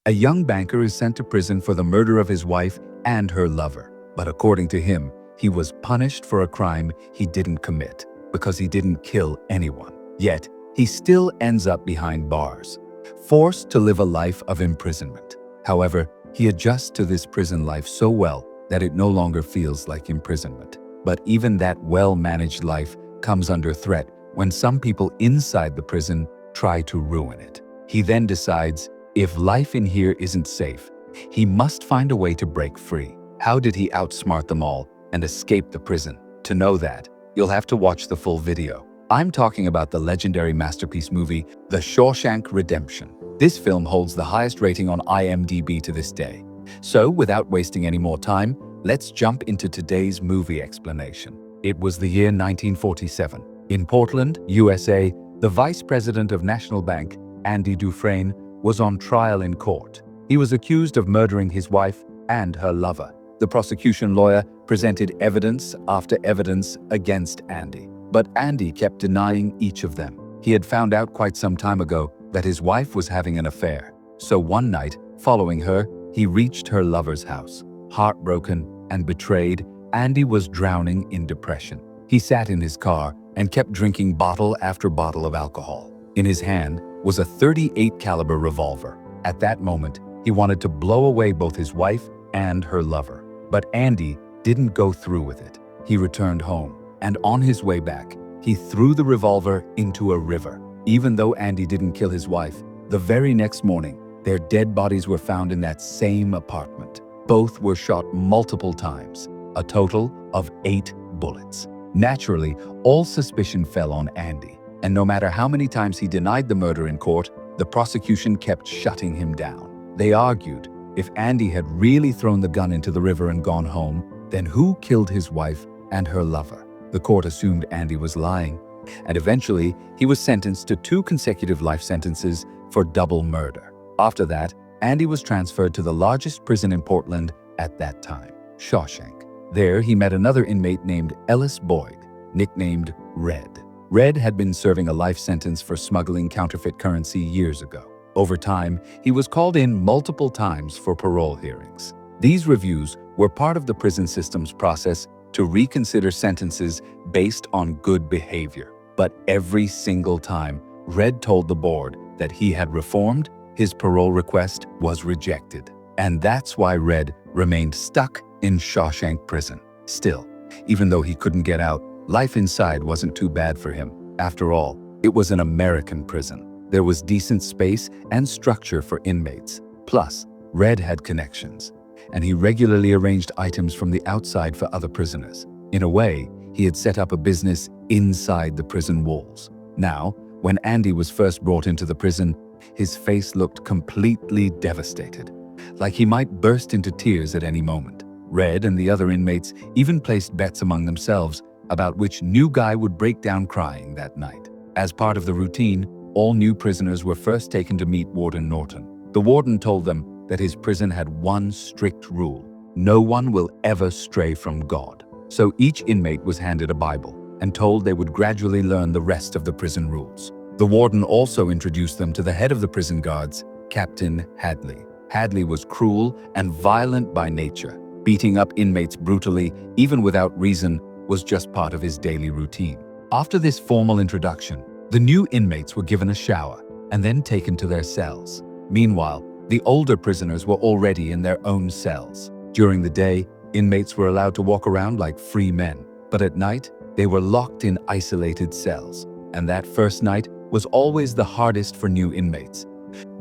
A young banker is sent to prison for the murder of his wife and her lover. But according to him, he was punished for a crime he didn't commit because he didn't kill anyone. Yet, he still ends up behind bars, forced to live a life of imprisonment. However, he adjusts to this prison life so well that it no longer feels like imprisonment. But even that well-managed life comes under threat when some people inside the prison try to ruin it. He then decides, if life in here isn't safe, he must find a way to break free. How did he outsmart them all and escape the prison? To know that, you'll have to watch the full video. I'm talking about the legendary masterpiece movie, The Shawshank Redemption. This film holds the highest rating on IMDb to this day. So, without wasting any more time, let's jump into today's movie explanation. It was the year 1947. In Portland, USA, the Vice President of National Bank, Andy Dufresne, was on trial in court. He was accused of murdering his wife and her lover. The prosecution lawyer presented evidence after evidence against Andy, but Andy kept denying each of them. He had found out quite some time ago that his wife was having an affair. So one night, following her, he reached her lover's house. Heartbroken and betrayed, Andy was drowning in depression. He sat in his car and kept drinking bottle after bottle of alcohol. In his hand was a .38 caliber revolver. At that moment, he wanted to blow away both his wife and her lover. But Andy didn't go through with it. He returned home, and on his way back, he threw the revolver into a river. Even though Andy didn't kill his wife, the very next morning, their dead bodies were found in that same apartment. Both were shot multiple times, a total of 8 bullets. Naturally, all suspicion fell on Andy, and no matter how many times he denied the murder in court, the prosecution kept shutting him down. They argued, if Andy had really thrown the gun into the river and gone home, then who killed his wife and her lover? The court assumed Andy was lying, and eventually he was sentenced to 2 consecutive life sentences for double murder. After that, Andy was transferred to the largest prison in Portland at that time, Shawshank. There, he met another inmate named Ellis Boyd, nicknamed Red. Red had been serving a life sentence for smuggling counterfeit currency years ago. Over time, he was called in multiple times for parole hearings. These reviews were part of the prison system's process to reconsider sentences based on good behavior. But every single time, Red told the board that he had reformed, his parole request was rejected. And that's why Red remained stuck in Shawshank prison. Still, even though he couldn't get out, life inside wasn't too bad for him. After all, it was an American prison. There was decent space and structure for inmates. Plus, Red had connections, and he regularly arranged items from the outside for other prisoners. In a way, he had set up a business inside the prison walls. Now, when Andy was first brought into the prison, his face looked completely devastated, like he might burst into tears at any moment. Red and the other inmates even placed bets among themselves about which new guy would break down crying that night. As part of the routine, all new prisoners were first taken to meet Warden Norton. The warden told them that his prison had one strict rule: no one will ever stray from God. So each inmate was handed a Bible and told they would gradually learn the rest of the prison rules. The warden also introduced them to the head of the prison guards, Captain Hadley. Hadley was cruel and violent by nature. Beating up inmates brutally, even without reason, was just part of his daily routine. After this formal introduction, the new inmates were given a shower and then taken to their cells. Meanwhile, the older prisoners were already in their own cells. During the day, inmates were allowed to walk around like free men, but at night, they were locked in isolated cells. And that first night was always the hardest for new inmates.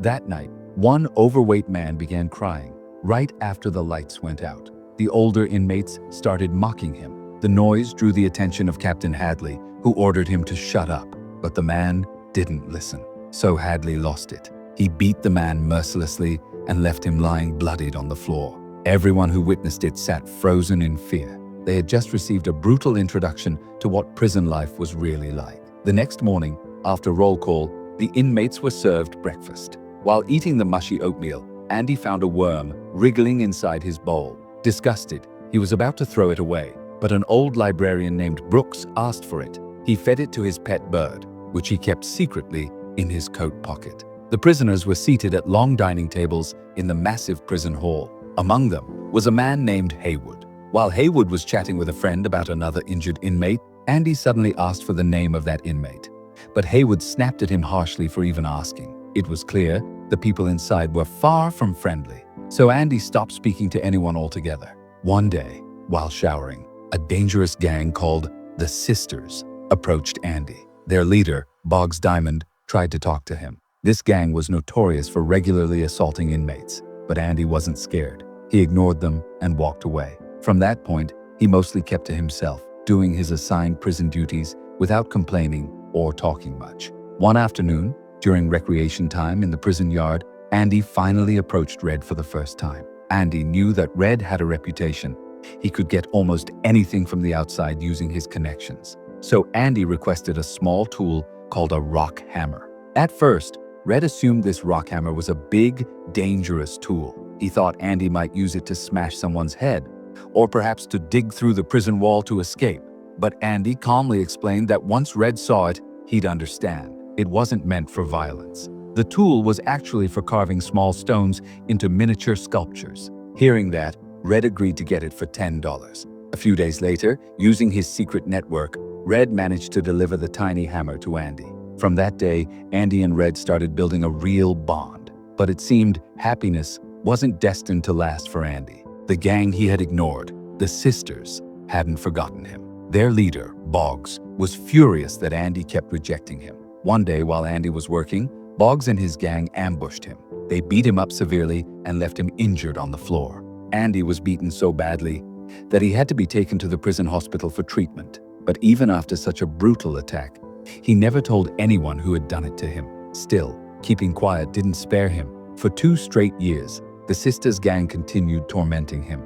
That night, one overweight man began crying right after the lights went out. The older inmates started mocking him. The noise drew the attention of Captain Hadley, who ordered him to shut up. But the man didn't listen. So Hadley lost it. He beat the man mercilessly and left him lying bloodied on the floor. Everyone who witnessed it sat frozen in fear. They had just received a brutal introduction to what prison life was really like. The next morning, after roll call, the inmates were served breakfast. While eating the mushy oatmeal, Andy found a worm wriggling inside his bowl. Disgusted, he was about to throw it away, but an old librarian named Brooks asked for it. He fed it to his pet bird, which he kept secretly in his coat pocket. The prisoners were seated at long dining tables in the massive prison hall. Among them was a man named Haywood. While Haywood was chatting with a friend about another injured inmate, Andy suddenly asked for the name of that inmate. But Haywood snapped at him harshly for even asking. It was clear the people inside were far from friendly, so Andy stopped speaking to anyone altogether. One day, while showering, a dangerous gang called the Sisters approached Andy. Their leader, Boggs Diamond, tried to talk to him. This gang was notorious for regularly assaulting inmates, but Andy wasn't scared. He ignored them and walked away. From that point, he mostly kept to himself, doing his assigned prison duties without complaining or talking much. One afternoon, during recreation time in the prison yard, Andy finally approached Red for the first time. Andy knew that Red had a reputation. He could get almost anything from the outside using his connections. So Andy requested a small tool called a rock hammer. At first, Red assumed this rock hammer was a big, dangerous tool. He thought Andy might use it to smash someone's head, or perhaps to dig through the prison wall to escape. But Andy calmly explained that once Red saw it, he'd understand. It wasn't meant for violence. The tool was actually for carving small stones into miniature sculptures. Hearing that, Red agreed to get it for $10. A few days later, using his secret network, Red managed to deliver the tiny hammer to Andy. From that day, Andy and Red started building a real bond. But it seemed happiness wasn't destined to last for Andy. The gang he had ignored, the Sisters, hadn't forgotten him. Their leader, Boggs, was furious that Andy kept rejecting him. One day while Andy was working, Boggs and his gang ambushed him. They beat him up severely and left him injured on the floor. Andy was beaten so badly that he had to be taken to the prison hospital for treatment. But even after such a brutal attack, he never told anyone who had done it to him. Still, keeping quiet didn't spare him. For 2 straight years, the Sisters gang continued tormenting him.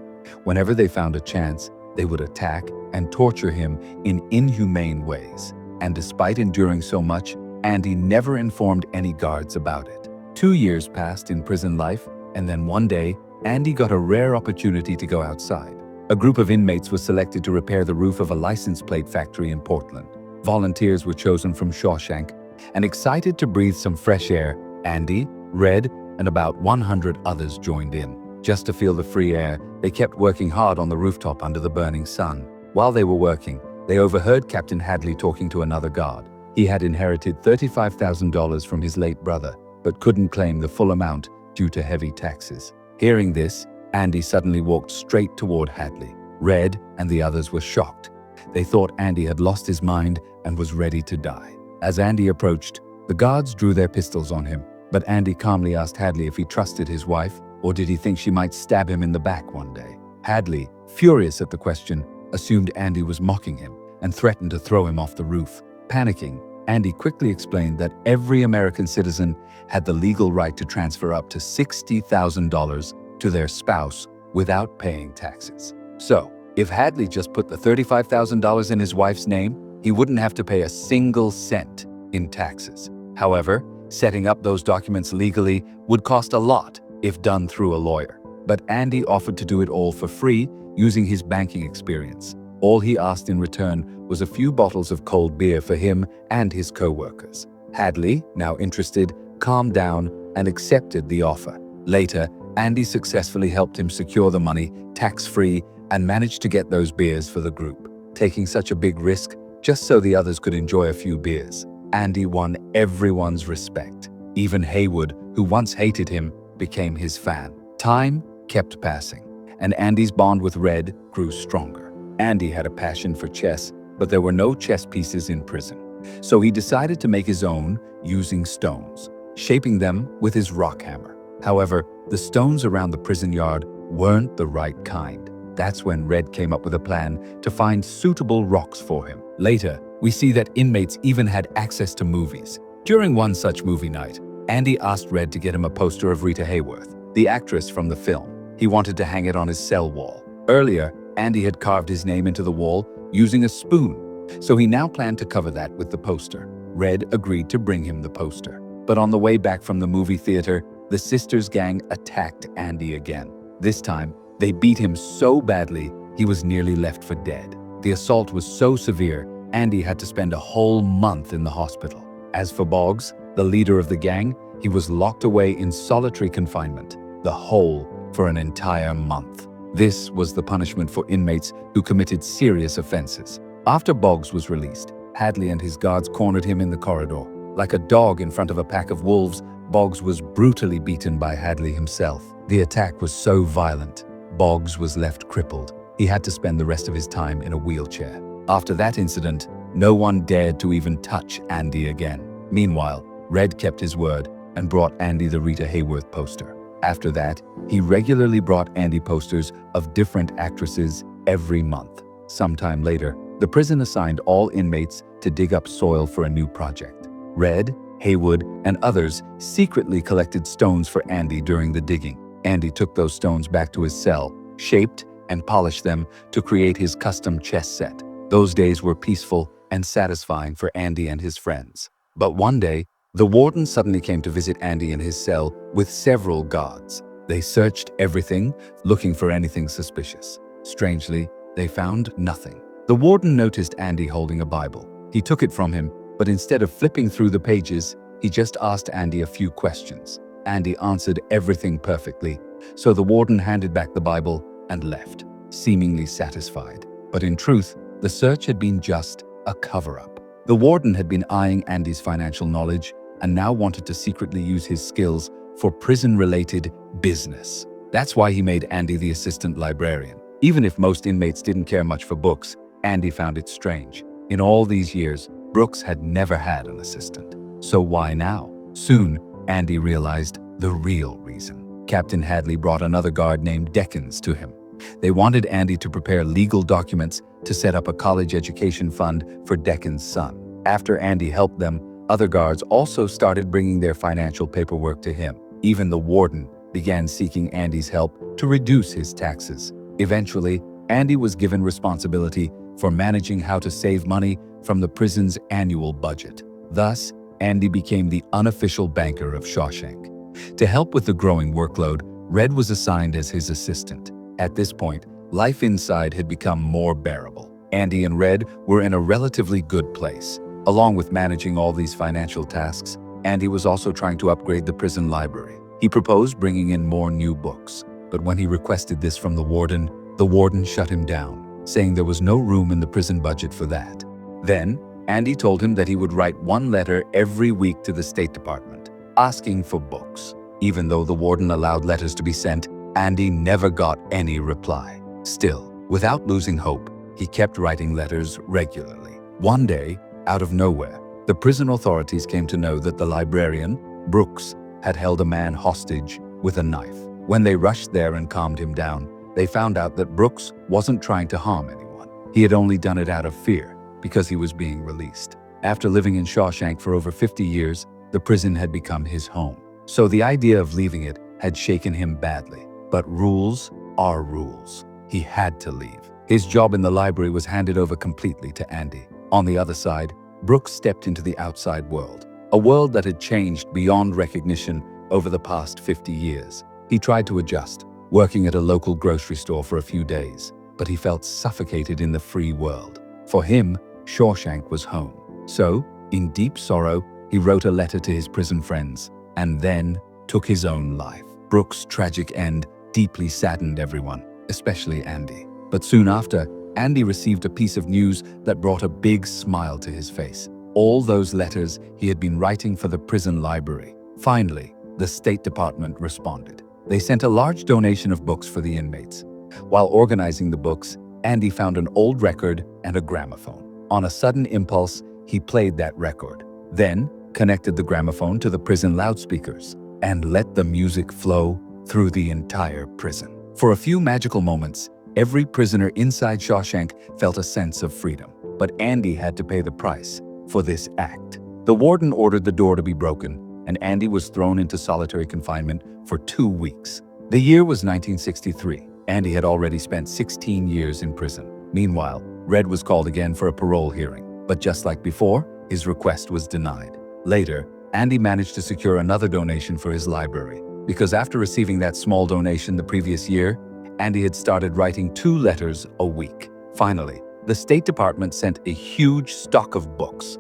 Whenever they found a chance, they would attack and torture him in inhumane ways. And despite enduring so much, Andy never informed any guards about it. 2 years passed in prison life, and then one day, Andy got a rare opportunity to go outside. A group of inmates was selected to repair the roof of a license plate factory in Portland. Volunteers were chosen from Shawshank, and excited to breathe some fresh air, Andy, Red, and about 100 others joined in. Just to feel the free air, they kept working hard on the rooftop under the burning sun. While they were working, they overheard Captain Hadley talking to another guard. He had inherited $35,000 from his late brother, but couldn't claim the full amount due to heavy taxes. Hearing this, Andy suddenly walked straight toward Hadley. Red and the others were shocked. They thought Andy had lost his mind and was ready to die. As Andy approached, the guards drew their pistols on him, but Andy calmly asked Hadley if he trusted his wife, or did he think she might stab him in the back one day. Hadley, furious at the question, assumed Andy was mocking him and threatened to throw him off the roof. Panicking, Andy quickly explained that every American citizen had the legal right to transfer up to $60,000 to their spouse without paying taxes. So, if Hadley just put the $35,000 in his wife's name, he wouldn't have to pay a single cent in taxes. However, setting up those documents legally would cost a lot if done through a lawyer. But Andy offered to do it all for free using his banking experience. All he asked in return was a few bottles of cold beer for him and his co-workers. Hadley, now interested, calmed down and accepted the offer. Later, Andy successfully helped him secure the money tax-free and managed to get those beers for the group. Taking such a big risk just so the others could enjoy a few beers, Andy won everyone's respect. Even Haywood, who once hated him, became his fan. Time kept passing, and Andy's bond with Red grew stronger. Andy had a passion for chess, but there were no chess pieces in prison. So he decided to make his own using stones, shaping them with his rock hammer. However, the stones around the prison yard weren't the right kind. That's when Red came up with a plan to find suitable rocks for him. Later, we see that inmates even had access to movies. During one such movie night, Andy asked Red to get him a poster of Rita Hayworth, the actress from the film. He wanted to hang it on his cell wall. Earlier, Andy had carved his name into the wall using a spoon, so he now planned to cover that with the poster. Red agreed to bring him the poster. But on the way back from the movie theater, the Sisters gang attacked Andy again. This time, they beat him so badly, he was nearly left for dead. The assault was so severe, Andy had to spend a whole month in the hospital. As for Boggs, the leader of the gang, He was locked away in solitary confinement, the whole for an entire month. This was the punishment for inmates who committed serious offenses. After Boggs was released, Hadley and his guards cornered him in the corridor. Like a dog in front of a pack of wolves, Boggs was brutally beaten by Hadley himself. The attack was so violent, Boggs was left crippled. He had to spend the rest of his time in a wheelchair. After that incident, no one dared to even touch Andy again. Meanwhile, Red kept his word and brought Andy the Rita Hayworth poster. After that, he regularly brought Andy posters of different actresses every month. Sometime later, the prison assigned all inmates to dig up soil for a new project. Red, Haywood, and others secretly collected stones for Andy during the digging. Andy took those stones back to his cell, shaped and polished them to create his custom chess set. Those days were peaceful and satisfying for Andy and his friends. But one day, the warden suddenly came to visit Andy in his cell with several guards. They searched everything, looking for anything suspicious. Strangely, they found nothing. The warden noticed Andy holding a Bible. He took it from him, but instead of flipping through the pages, he just asked Andy a few questions. Andy answered everything perfectly, so the warden handed back the Bible and left, seemingly satisfied. But in truth, the search had been just a cover-up. The warden had been eyeing Andy's financial knowledge and now wanted to secretly use his skills for prison-related business. That's why he made Andy the assistant librarian. Even if most inmates didn't care much for books, Andy found it strange. In all these years, Brooks had never had an assistant. So why now? Soon, Andy realized the real reason. Captain Hadley brought another guard named Deckens to him. They wanted Andy to prepare legal documents to set up a college education fund for Deckens' son. After Andy helped them, other guards also started bringing their financial paperwork to him. Even the warden began seeking Andy's help to reduce his taxes. Eventually, Andy was given responsibility for managing how to save money from the prison's annual budget. Thus, Andy became the unofficial banker of Shawshank. To help with the growing workload, Red was assigned as his assistant. At this point, life inside had become more bearable. Andy and Red were in a relatively good place. Along with managing all these financial tasks, Andy was also trying to upgrade the prison library. He proposed bringing in more new books, but when he requested this from the warden shut him down, saying there was no room in the prison budget for that. Then, Andy told him that he would write one letter every week to the State Department, asking for books. Even though the warden allowed letters to be sent, Andy never got any reply. Still, without losing hope, he kept writing letters regularly. One day, out of nowhere, the prison authorities came to know that the librarian, Brooks, had held a man hostage with a knife. When they rushed there and calmed him down, they found out that Brooks wasn't trying to harm anyone. He had only done it out of fear, because he was being released. After living in Shawshank for over 50 years, the prison had become his home. So the idea of leaving it had shaken him badly. But rules are rules. He had to leave. His job in the library was handed over completely to Andy. On the other side, Brooks stepped into the outside world, a world that had changed beyond recognition over the past 50 years. He tried to adjust, working at a local grocery store for a few days, but he felt suffocated in the free world. For him, Shawshank was home. So, in deep sorrow, he wrote a letter to his prison friends, and then took his own life. Brooks' tragic end deeply saddened everyone, especially Andy. But soon after, Andy received a piece of news that brought a big smile to his face. All those letters he had been writing for the prison library. Finally, the State Department responded. They sent a large donation of books for the inmates. While organizing the books, Andy found an old record and a gramophone. On a sudden impulse, he played that record, then connected the gramophone to the prison loudspeakers and let the music flow through the entire prison. For a few magical moments, every prisoner inside Shawshank felt a sense of freedom. But Andy had to pay the price for this act. The warden ordered the door to be broken, and Andy was thrown into solitary confinement for 2 weeks. The year was 1963. Andy had already spent 16 years in prison. Meanwhile, Red was called again for a parole hearing, but just like before, his request was denied. Later, Andy managed to secure another donation for his library, because after receiving that small donation the previous year, Andy had started writing 2 letters a week. Finally, the State Department sent a huge stock of books.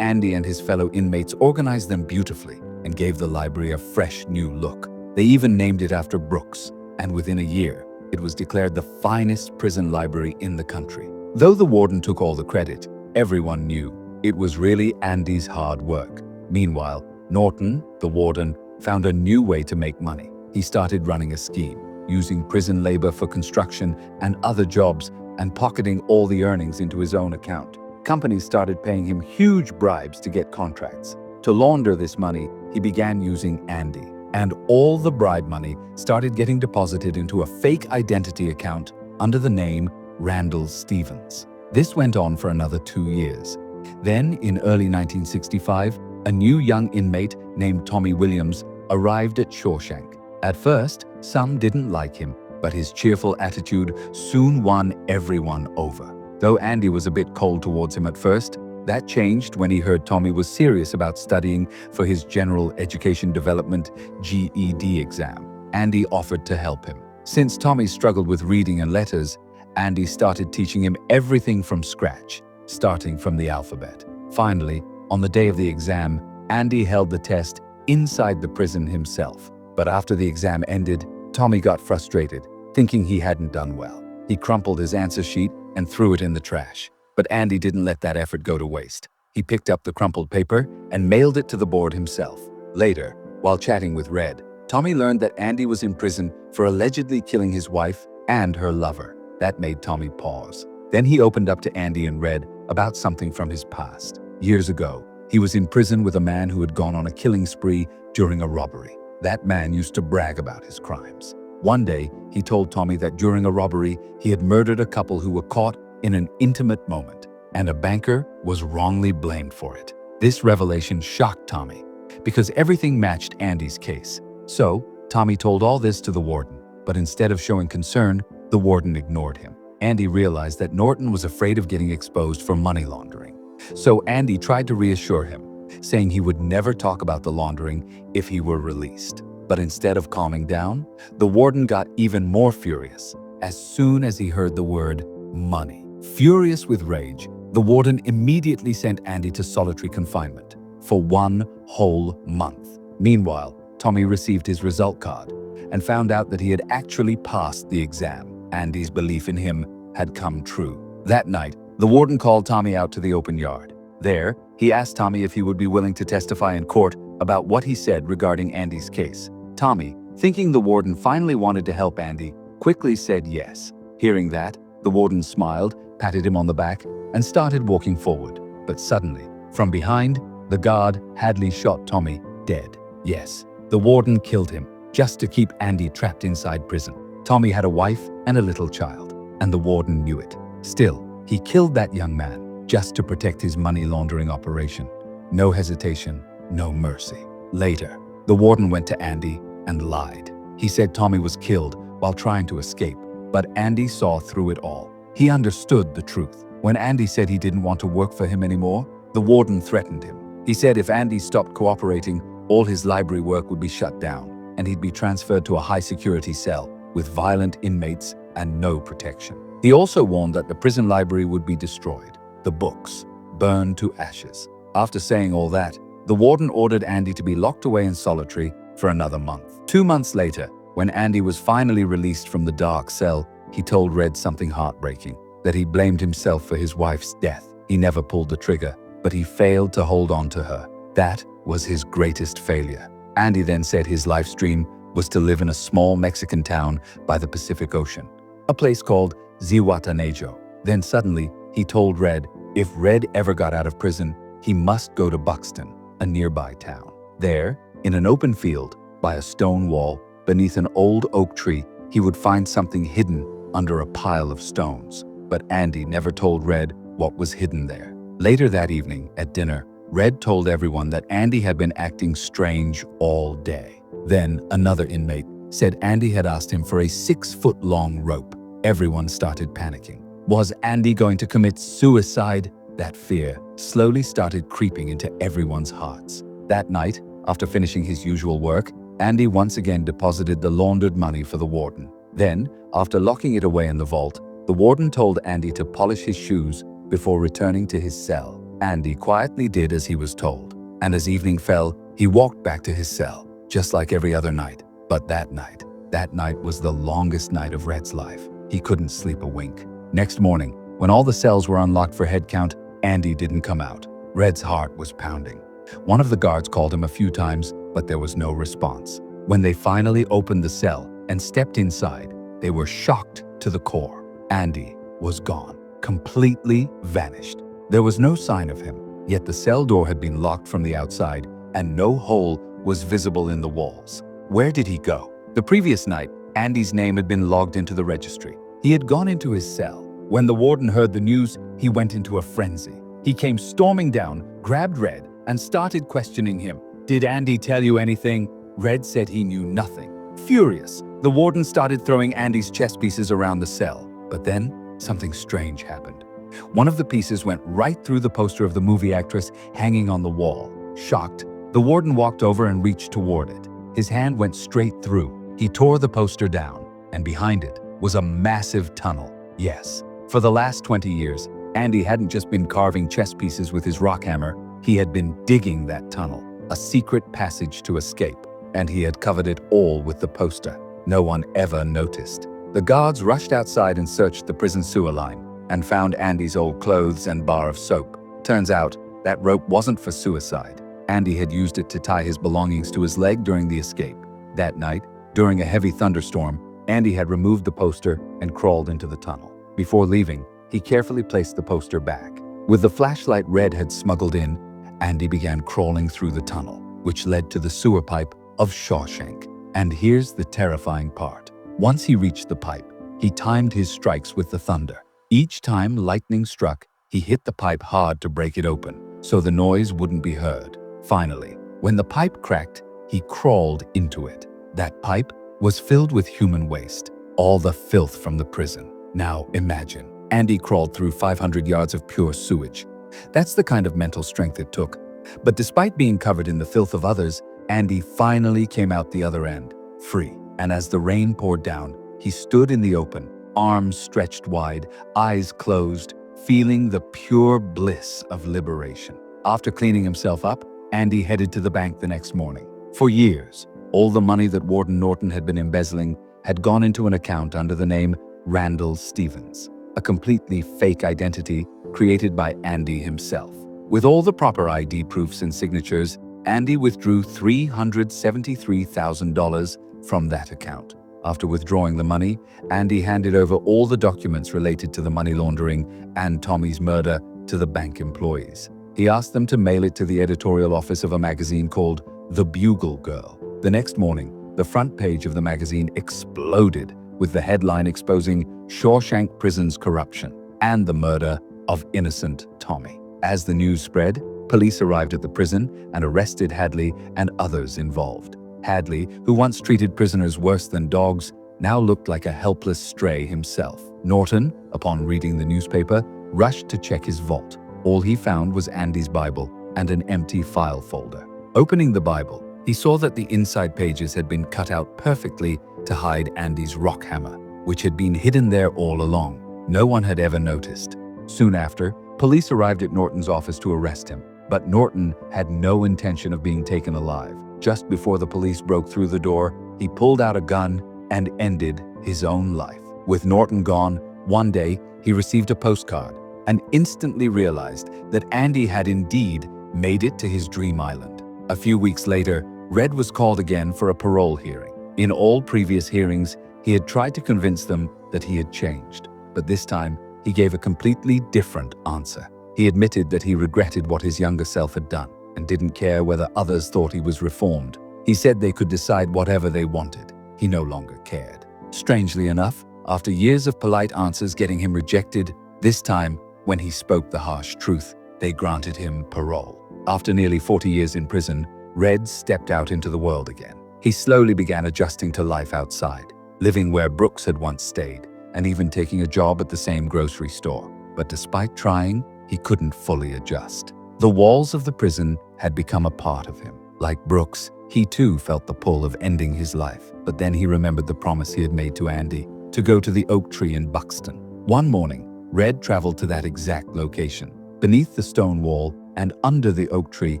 Andy and his fellow inmates organized them beautifully, and gave the library a fresh new look. They even named it after Brooks, and within a year, it was declared the finest prison library in the country. Though the warden took all the credit, everyone knew it was really Andy's hard work. Meanwhile, Norton, the warden, found a new way to make money. He started running a scheme, using prison labor for construction and other jobs and pocketing all the earnings into his own account. Companies started paying him huge bribes to get contracts. To launder this money, he began using Andy, and all the bribe money started getting deposited into a fake identity account under the name Randall Stevens. This went on for another 2 years. Then, in early 1965, a new young inmate named Tommy Williams arrived at Shawshank. At first, some didn't like him, but his cheerful attitude soon won everyone over. Though Andy was a bit cold towards him at first, that changed when he heard Tommy was serious about studying for his General Education Development (GED) exam. Andy offered to help him. Since Tommy struggled with reading and letters, Andy started teaching him everything from scratch, starting from the alphabet. Finally, on the day of the exam, Andy held the test inside the prison himself. But after the exam ended, Tommy got frustrated, thinking he hadn't done well. He crumpled his answer sheet and threw it in the trash. But Andy didn't let that effort go to waste. He picked up the crumpled paper and mailed it to the board himself. Later, while chatting with Red, Tommy learned that Andy was in prison for allegedly killing his wife and her lover. That made Tommy pause. Then he opened up to Andy and Red about something from his past. Years ago, he was in prison with a man who had gone on a killing spree during a robbery. That man used to brag about his crimes. One day, he told Tommy that during a robbery, he had murdered a couple who were caught in an intimate moment, and a banker was wrongly blamed for it. This revelation shocked Tommy, because everything matched Andy's case. So, Tommy told all this to the warden, but instead of showing concern, the warden ignored him. Andy realized that Norton was afraid of getting exposed for money laundering. So Andy tried to reassure him, saying he would never talk about the laundering if he were released. But instead of calming down, the warden got even more furious as soon as he heard the word money. Furious with rage, the warden immediately sent Andy to solitary confinement for 1 whole month. Meanwhile, Tommy received his result card and found out that he had actually passed the exam. Andy's belief in him had come true. That night, the warden called Tommy out to the open yard. There, he asked Tommy if he would be willing to testify in court about what he said regarding Andy's case. Tommy, thinking the warden finally wanted to help Andy, quickly said yes. Hearing that, the warden smiled, patted him on the back, and started walking forward. But suddenly, from behind, the guard Hadley shot Tommy dead. Yes, the warden killed him just to keep Andy trapped inside prison. Tommy had a wife and a little child, and the warden knew it. Still, he killed that young man just to protect his money laundering operation. No hesitation, no mercy. Later, the warden went to Andy and lied. He said Tommy was killed while trying to escape, but Andy saw through it all. He understood the truth. When Andy said he didn't want to work for him anymore, the warden threatened him. He said if Andy stopped cooperating, all his library work would be shut down, and he'd be transferred to a high-security cell with violent inmates and no protection. He also warned that the prison library would be destroyed, the books burned to ashes. After saying all that, the warden ordered Andy to be locked away in solitary for another month. 2 months later, when Andy was finally released from the dark cell, he told Red something heartbreaking, that he blamed himself for his wife's death. He never pulled the trigger, but he failed to hold on to her. That was his greatest failure. Andy then said his life's dream was to live in a small Mexican town by the Pacific Ocean, a place called Zihuatanejo. Then suddenly, he told Red if Red ever got out of prison, he must go to Buxton, a nearby town. There, in an open field, by a stone wall, beneath an old oak tree, he would find something hidden under a pile of stones. But Andy never told Red what was hidden there. Later that evening, at dinner, Red told everyone that Andy had been acting strange all day. Then another inmate said Andy had asked him for a 6-foot-long rope. Everyone started panicking. Was Andy going to commit suicide? That fear slowly started creeping into everyone's hearts. That night, after finishing his usual work, Andy once again deposited the laundered money for the warden. Then, after locking it away in the vault, the warden told Andy to polish his shoes before returning to his cell. Andy quietly did as he was told, and as evening fell, He walked back to his cell, just like every other night. But that night was the longest night of Red's life. He couldn't sleep a wink. Next morning, when all the cells were unlocked for head count, Andy didn't come out. Red's heart was pounding. One of the guards called him a few times, but there was no response. When they finally opened the cell and stepped inside, they were shocked to the core. Andy was gone, completely vanished. There was no sign of him, yet the cell door had been locked from the outside and no hole was visible in the walls. Where did he go? The previous night, Andy's name had been logged into the registry. He had gone into his cell. When the warden heard the news, he went into a frenzy. He came storming down, grabbed Red, and started questioning him. "Did Andy tell you anything?" Red said he knew nothing. Furious, the warden started throwing Andy's chess pieces around the cell. But then, something strange happened. One of the pieces went right through the poster of the movie actress hanging on the wall. Shocked, the warden walked over and reached toward it. His hand went straight through. He tore the poster down, and behind it was a massive tunnel. Yes, for the last 20 years, Andy hadn't just been carving chess pieces with his rock hammer, he had been digging that tunnel, a secret passage to escape, and he had covered it all with the poster. No one ever noticed. The guards rushed outside and searched the prison sewer line and found Andy's old clothes and bar of soap. Turns out, that rope wasn't for suicide. Andy had used it to tie his belongings to his leg during the escape. That night, during a heavy thunderstorm, Andy had removed the poster and crawled into the tunnel. Before leaving, he carefully placed the poster back. With the flashlight Red had smuggled in, Andy began crawling through the tunnel, which led to the sewer pipe of Shawshank. And here's the terrifying part. Once he reached the pipe, he timed his strikes with the thunder. Each time lightning struck, he hit the pipe hard to break it open, so the noise wouldn't be heard. Finally, when the pipe cracked, he crawled into it. That pipe was filled with human waste, all the filth from the prison. Now imagine, Andy crawled through 500 yards of pure sewage. That's the kind of mental strength it took. But despite being covered in the filth of others, Andy finally came out the other end, free. And as the rain poured down, he stood in the open, arms stretched wide, eyes closed, feeling the pure bliss of liberation. After cleaning himself up, Andy headed to the bank the next morning. For years, all the money that Warden Norton had been embezzling had gone into an account under the name Randall Stevens, a completely fake identity created by Andy himself. With all the proper ID proofs and signatures, Andy withdrew $373,000 from that account. After withdrawing the money, Andy handed over all the documents related to the money laundering and Tommy's murder to the bank employees. He asked them to mail it to the editorial office of a magazine called The Bugle Girl. The next morning, the front page of the magazine exploded with the headline exposing Shawshank Prison's corruption and the murder of innocent Tommy. As the news spread, police arrived at the prison and arrested Hadley and others involved. Hadley, who once treated prisoners worse than dogs, now looked like a helpless stray himself. Norton, upon reading the newspaper, rushed to check his vault. All he found was Andy's Bible and an empty file folder. Opening the Bible, he saw that the inside pages had been cut out perfectly to hide Andy's rock hammer, which had been hidden there all along. No one had ever noticed. Soon after, police arrived at Norton's office to arrest him, but Norton had no intention of being taken alive. Just before the police broke through the door, he pulled out a gun and ended his own life. With Norton gone, one day he received a postcard and instantly realized that Andy had indeed made it to his dream island. A few weeks later, Red was called again for a parole hearing. In all previous hearings, he had tried to convince them that he had changed, but this time he gave a completely different answer. He admitted that he regretted what his younger self had done and didn't care whether others thought he was reformed. He said they could decide whatever they wanted. He no longer cared. Strangely enough, after years of polite answers getting him rejected, this time, when he spoke the harsh truth, they granted him parole. After nearly 40 years in prison, Red stepped out into the world again. He slowly began adjusting to life outside, living where Brooks had once stayed, and even taking a job at the same grocery store. But despite trying, he couldn't fully adjust. The walls of the prison had become a part of him. Like Brooks, he too felt the pull of ending his life. But then he remembered the promise he had made to Andy to go to the oak tree in Buxton. One morning, Red traveled to that exact location. Beneath the stone wall and under the oak tree,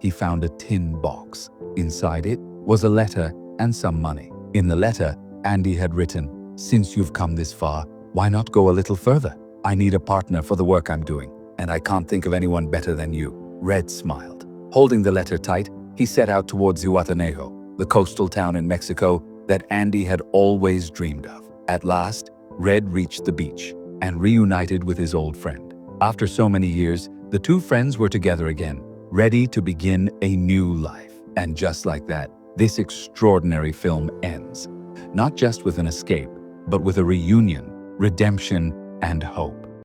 he found a tin box. Inside it was a letter and some money. In the letter, Andy had written, "Since you've come this far, why not go a little further? I need a partner for the work I'm doing, and I can't think of anyone better than you." Red smiled. Holding the letter tight, he set out towards Zihuatanejo, the coastal town in Mexico that Andy had always dreamed of. At last, Red reached the beach and reunited with his old friend. After so many years, the two friends were together again, ready to begin a new life. And just like that, this extraordinary film ends. Not just with an escape, but with a reunion, redemption, and hope.